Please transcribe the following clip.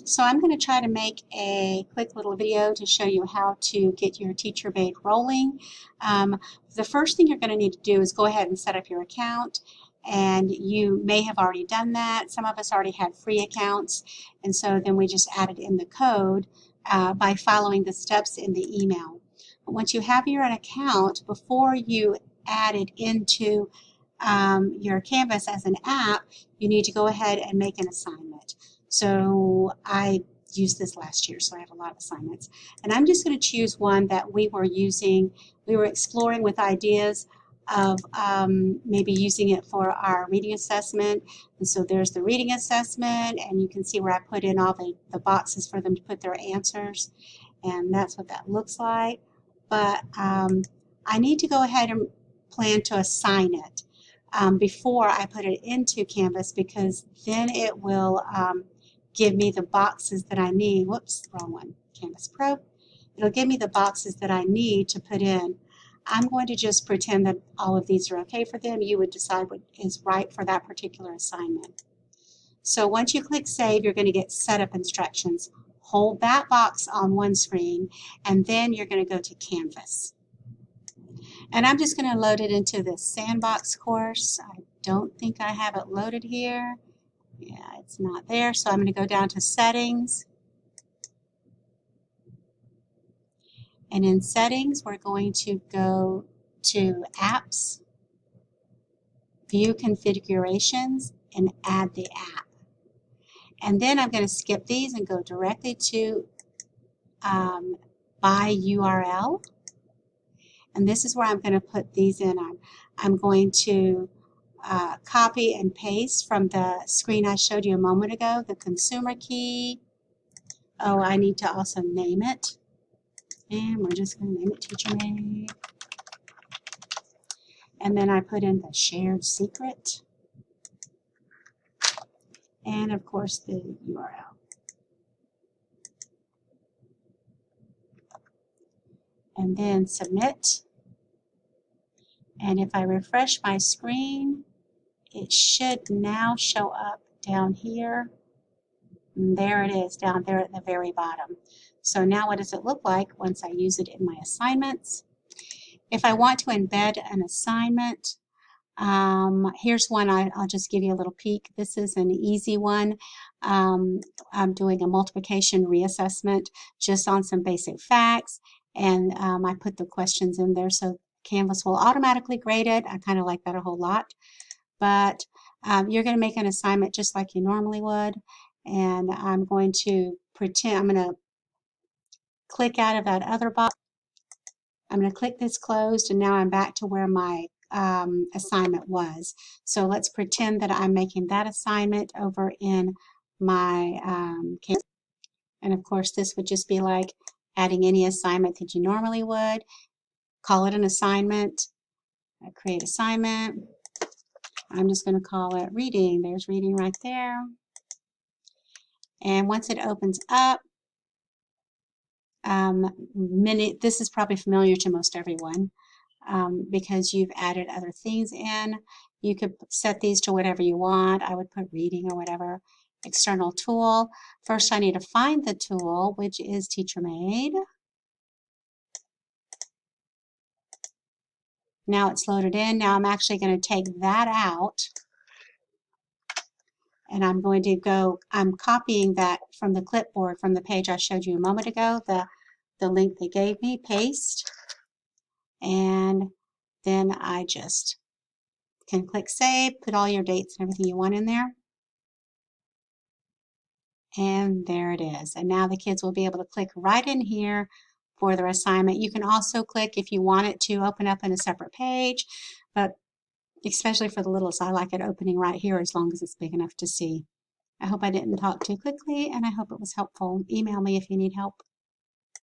So I'm going to try to make a quick little video to show you how to get your TeacherMade rolling. The first thing you're going to need to do is go ahead and set up your account, and you may have already done that. Some of us already had free accounts, and so then we just added in the code by following the steps in the email. But once you have your account, before you add it into your Canvas as an app, you need to go ahead and make an assignment. So I used this last year, so I have a lot of assignments. And I'm just going to choose one that we were exploring with ideas of maybe using it for our reading assessment. And so there's the reading assessment, and you can see where I put in all the boxes for them to put their answers. And that's what that looks like. But I need to go ahead and plan to assign it before I put it into Canvas, because then it will give me the boxes that I need. Whoops, wrong one, Canvas Pro. It'll give me the boxes that I need to put in. I'm going to just pretend that all of these are okay for them. You would decide what is right for that particular assignment. So once you click Save, you're going to get setup instructions. Hold that box on one screen, and then you're going to go to Canvas. And I'm just going to load it into the sandbox course. I don't think I have it loaded here. Yeah, it's not there. So I'm going to go down to Settings. And in Settings, we're going to go to Apps, View Configurations, and add the app. And then I'm going to skip these and go directly to By URL. And this is where I'm going to put these in. I'm going to copy and paste from the screen I showed you a moment ago, the consumer key. Oh, I need to also name it. And we're just going to name it TeacherMade. And then I put in the shared secret. And of course the URL. And then submit. And if I refresh my screen, it should now show up down here. And there it is, down there at the very bottom. So now what does it look like once I use it in my assignments? If I want to embed an assignment, here's one I'll just give you a little peek. This is an easy one. I'm doing a multiplication reassessment just on some basic facts, and I put the questions in there so Canvas will automatically grade it. I kind of like that a whole lot. But you're going to make an assignment just like you normally would, and I'm going to pretend I'm going to click out of that other box. I'm going to click this closed, and now I'm back to where my assignment was. So let's pretend that I'm making that assignment over in my Canvas. And of course, this would just be like adding any assignment that you normally would. Call it an assignment. Create assignment. I'm just going to call it reading. There's reading right there. And once it opens up, this is probably familiar to most everyone because you've added other things in. You could set these to whatever you want. I would put reading or whatever. External tool. First, I need to find the tool, which is TeacherMade. Now it's loaded in. Now I'm actually going to take that out. And I'm going to go, I'm copying that from the clipboard from the page I showed you a moment ago, the link they gave me, paste. And then I just can click save, put all your dates and everything you want in there. And there it is. And now the kids will be able to click right in here for their assignment. You can also click if you want it to open up in a separate page, but especially for the littles, I like it opening right here as long as it's big enough to see. I hope I didn't talk too quickly, and I hope it was helpful. Email me if you need help.